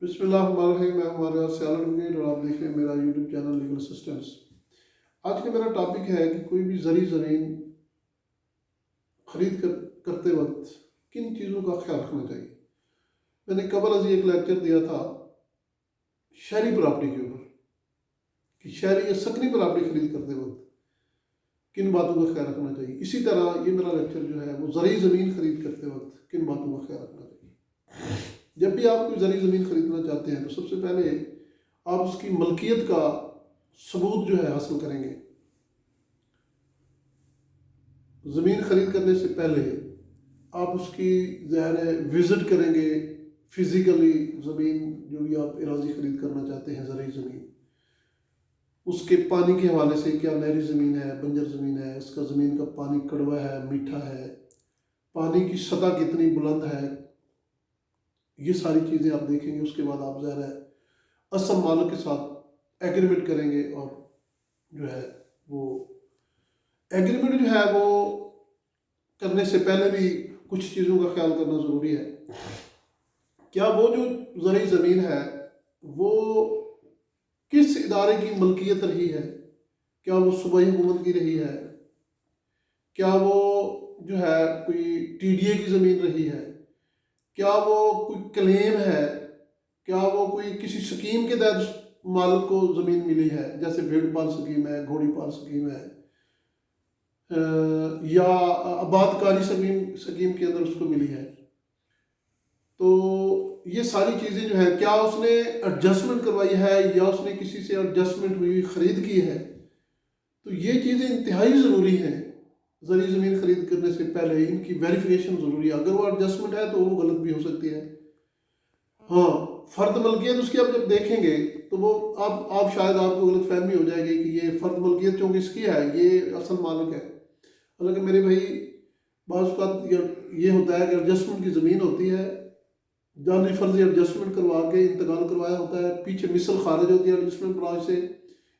بسم اللہ الرحمن الرحیم، میں ہمارا سیال رنگیر اور آپ دیکھ رہے ہیں میرا یوٹیوب چینل لیگل اسسٹنس۔ آج کا میرا ٹاپک ہے کہ کوئی بھی زرعی زمین کرتے وقت کن چیزوں کا خیال رکھنا چاہیے۔ میں نے قبل ازی ایک لیکچر دیا تھا شہری پراپرٹی کے اوپر کہ شہری یا سکنی پراپرٹی خرید کرتے وقت کن باتوں کا خیال رکھنا چاہیے۔ اسی طرح یہ میرا لیکچر جو ہے وہ زرعی زمین خرید کرتے وقت کن باتوں کا خیال رکھنا چاہیے۔ جب بھی آپ کوئی زرعی زمین خریدنا چاہتے ہیں تو سب سے پہلے آپ اس کی ملکیت کا ثبوت جو ہے حاصل کریں گے۔ زمین خرید کرنے سے پہلے آپ اس کی ظاہر ہے وزٹ کریں گے فزیکلی، زمین جو بھی آپ اراضی خرید کرنا چاہتے ہیں زرعی زمین، اس کے پانی کے حوالے سے کیا نہری زمین ہے، بنجر زمین ہے، اس کا زمین کا پانی کڑوا ہے، میٹھا ہے، پانی کی سطح کتنی بلند ہے، یہ ساری چیزیں آپ دیکھیں گے۔ اس کے بعد آپ ظاہر ہے اصل مالک کے ساتھ ایگریمنٹ کریں گے، اور جو ہے وہ ایگریمنٹ جو ہے وہ کرنے سے پہلے بھی کچھ چیزوں کا خیال کرنا ضروری ہے۔ کیا وہ جو زرعی زمین ہے وہ کس ادارے کی ملکیت رہی ہے، کیا وہ صوبائی حکومت کی رہی ہے، کیا وہ جو ہے کوئی ٹی ڈی اے کی زمین رہی ہے، کیا وہ کوئی کلیم ہے، کیا وہ کوئی کسی سکیم کے تحت مالک کو زمین ملی ہے، جیسے بھیڑ پال سکیم ہے، گھوڑی پال سکیم ہے، یا آباد کاری سکیم کے اندر اس کو ملی ہے۔ تو یہ ساری چیزیں جو ہے کیا اس نے ایڈجسٹمنٹ کروائی ہے یا اس نے کسی سے ایڈجسٹمنٹ ہوئی خرید کی ہے، تو یہ چیزیں انتہائی ضروری ہیں۔ زرعی زمین خرید کرنے سے پہلے ان کی ویریفیکیشن ضروری ہے۔ اگر وہ ایڈجسٹمنٹ ہے تو وہ غلط بھی ہو سکتی ہے۔ ہاں، فرد ملکیت اس کی آپ جب دیکھیں گے تو وہ آپ شاید آپ کو غلط فہمی ہو جائے گی کہ یہ فرد ملکیت چونکہ اس کی ہے، یہ اصل مالک ہے۔ حالانکہ میرے بھائی بعض اوقات یہ ہوتا ہے کہ ایڈجسٹمنٹ کی زمین ہوتی ہے، جعلی فرضی ایڈجسٹمنٹ کروا کے انتقال کروایا ہوتا ہے، پیچھے مثل خارج ہوتی ہے ایڈجسٹمنٹ برانچ سے،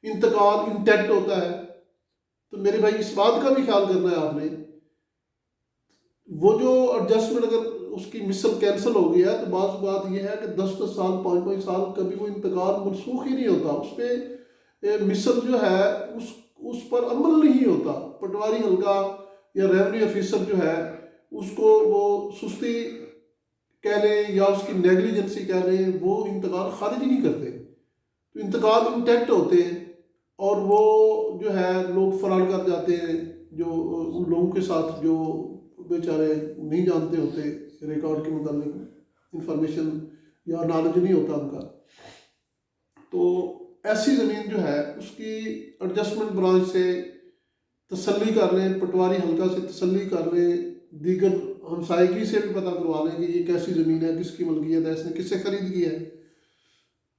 انتقال انٹیکٹ ہوتا ہے۔ تو میرے بھائی اس بات کا بھی خیال کرنا ہے آپ نے، وہ جو ایڈجسٹمنٹ اگر اس کی مثل کینسل ہو گیا ہے تو بعض بات یہ ہے کہ 10 سال 5 سال کبھی وہ انتقال منسوخ ہی نہیں ہوتا، اس پہ مثل جو ہے اس پر عمل نہیں ہوتا۔ پٹواری حلقہ یا ریونیو آفیسر جو ہے اس کو وہ سستی کہہ لیں یا اس کی نیگلیجنسی کہہ لیں، وہ انتقال خارج ہی نہیں کرتے، تو انتقال انٹیکٹ ہوتے ہیں، اور وہ جو ہے لوگ فراڈ کر جاتے ہیں، جو ان لوگوں کے ساتھ جو بیچارے نہیں جانتے ہوتے ریکارڈ کے متعلق انفارمیشن یا نالج نہیں ہوتا ان کا، تو ایسی زمین جو ہے اس کی ایڈجسٹمنٹ برانچ سے تسلی کر لیں، پٹواری حلقہ سے تسلی کر لیں، دیگر ہمسائیگی سے بھی پتہ کروا لیں کہ یہ کیسی زمین ہے، کس کی ملکیت ہے، اس نے کس سے خرید کی ہے۔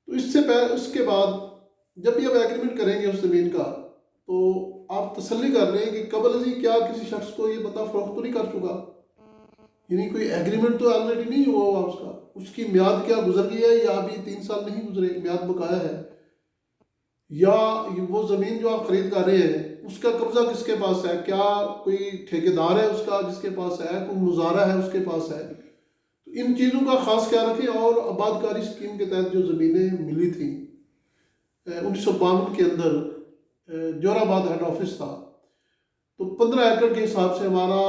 تو اس کے بعد جب بھی آپ ایگریمنٹ کریں گے اس زمین کا تو آپ تسلی کر لیں کہ قبل ازی کیا کسی شخص کو یہ بندہ فروخت تو نہیں کر چکا، یعنی کوئی ایگریمنٹ تو آلریڈی نہیں ہوا ہوا اس کا، اس کی میعاد کیا گزر گئی ہے یا ابھی 3 سال نہیں گزرے، میعاد بقایا ہے، یا وہ زمین جو آپ خرید کر رہے ہیں اس کا قبضہ کس کے پاس ہے، کیا کوئی ٹھیکیدار ہے اس کا جس کے پاس ہے، کوئی مزارع ہے اس کے پاس ہے۔ تو ان چیزوں کا خاص خیال رکھیں۔ اور آباد کاری اسکیم کے تحت جو زمینیں ملی تھیں 1952 کے اندر، جور آباد ہیڈ آفس تھا، تو 15 ایکڑ کے حساب سے ہمارا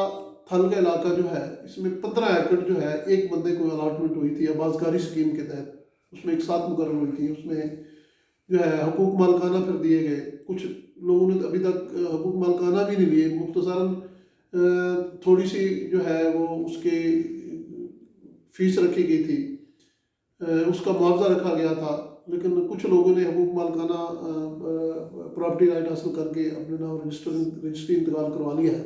تھل کا علاقہ جو ہے اس میں 15 ایکڑ جو ہے ایک بندے کو الاٹمنٹ ہوئی تھی آباد کاری اسکیم کے تحت، اس میں ایک ساتھ مقرر ہوئی تھی، اس میں جو ہے حقوق مالکانہ پھر دیے گئے، کچھ لوگوں نے ابھی تک حقوق مالکانہ بھی نہیں لیے، مختصراً تھوڑی سی جو ہے وہ اس کے فیس رکھی گئی تھی، اس کا معاوضہ رکھا گیا تھا، لیکن کچھ لوگوں نے حقوق مالکانہ پراپرٹی رائٹ حاصل کر کے اپنے نام رجسٹری انتقال کروا لیا ہے۔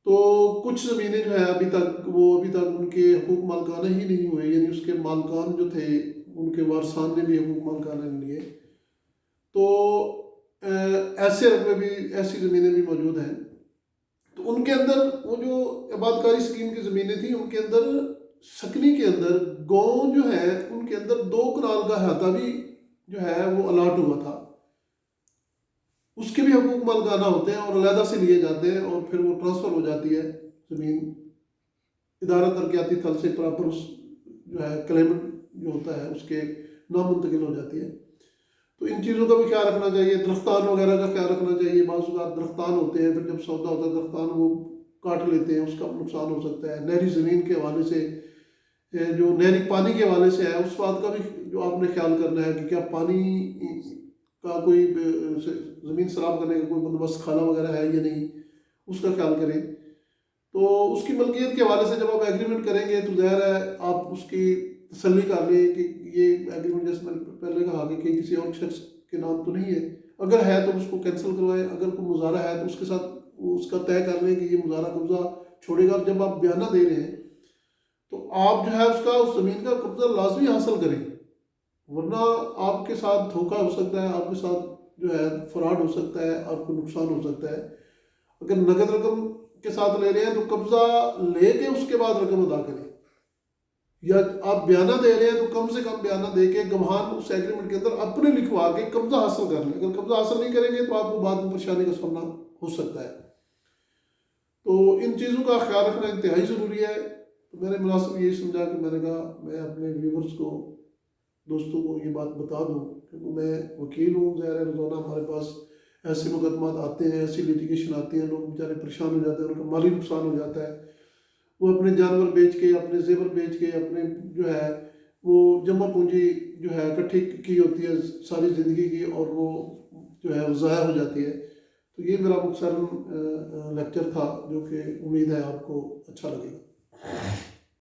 تو کچھ زمینیں جو ہے ابھی تک ان کے حقوق مالکانہ ہی نہیں ہوئے، یعنی اس کے مالکان جو تھے ان کے وارثان نے بھی حقوق مالکانہ نہیں لیے۔ تو ایسے رقبے بھی، ایسی زمینیں بھی موجود ہیں۔ تو ان کے اندر وہ جو آباد کاری اسکیم کی زمینیں تھیں ان کے اندر سکنی کے اندر گاؤں جو ہے ان کے اندر 2 کنال کا احاطہ بھی جو ہے وہ الاٹ ہوا تھا، اس کے بھی حقوق مالکانہ ہوتے ہیں اور علیحدہ سے لیے جاتے ہیں، اور پھر وہ ٹرانسفر ہو جاتی ہے زمین ادارہ ترقیاتی تھل سے پراپر اس جو ہے کلیمنٹ جو ہوتا ہے اس کے نامنتقل ہو جاتی ہے. تو ان چیزوں کا بھی خیال رکھنا چاہیے. درختان وغیرہ کا خیال رکھنا چاہیے. بعض اوقات درختان ہوتے ہیں، پھر جب سودا ہوتا ہے درختان وہ کاٹ لیتے ہیں، اس کا نقصان ہو سکتا ہے. نہری زمین کے حوالے سے جو نہری پانی کے حوالے سے ہے اس بات کا بھی جو آپ نے خیال کرنا ہے کہ کیا پانی کا کوئی زمین سیراب کرنے کا کوئی بندوبست خانہ وغیرہ ہے یا نہیں، اس کا خیال کریں. تو اس کی ملکیت کے حوالے سے جب آپ ایگریمنٹ کریں گے تو ظاہر ہے آپ اس کی تسلی کر لیں کہ یہ ایگریمنٹ جیسے میں نے پہلے کہا کہ کسی اور شخص کے نام تو نہیں ہے. اگر ہے تو اس کو کینسل کروائیں. اگر کوئی مظاہرہ ہے تو اس کے ساتھ اس کا طے کر لیں کہ یہ مظاہرہ قبضہ چھوڑے گا. جب آپ بیانہ دے رہے ہیں تو آپ جو ہے اس زمین کا قبضہ لازمی حاصل کریں، ورنہ آپ کے ساتھ دھوکہ ہو سکتا ہے، آپ کے ساتھ جو ہے فراڈ ہو سکتا ہے، آپ کو نقصان ہو سکتا ہے. اگر نقد رقم کے ساتھ لے رہے ہیں تو قبضہ لے کے اس کے بعد رقم ادا کریں، یا آپ بیانہ دے رہے ہیں تو کم سے کم بیانہ دے کے گواہان اس ایگریمنٹ کے اندر اپنے لکھوا کے قبضہ حاصل کر لیں. اگر قبضہ حاصل نہیں کریں گے تو آپ کو بعد میں پریشانی کا سامنا ہو سکتا ہے. تو ان چیزوں کا خیال رکھنا انتہائی ضروری ہے. تو میں نے مناسب یہی سمجھا کہ میں نے کہا میں اپنے ویورز کو، دوستوں کو یہ بات بتا دوں، کیونکہ میں وکیل ہوں. ظاہر ہے روزانہ ہمارے پاس ایسے مقدمات آتے ہیں، ایسی لیٹیگیشن آتی ہیں، لوگ بیچارے پریشان ہو جاتے ہیں، ان کا مالی نقصان ہو جاتا ہے. وہ اپنے جانور بیچ کے، اپنے زیور بیچ کے، اپنے جو ہے وہ جمع پونجی جو ہے اکٹھی کی ہوتی ہے ساری زندگی کی، اور وہ جو ہے وہ ضائع ہو جاتی ہے. تو یہ میرا مختصر لیکچر تھا جو کہ امید ہے آپ کو اچھا لگے گا.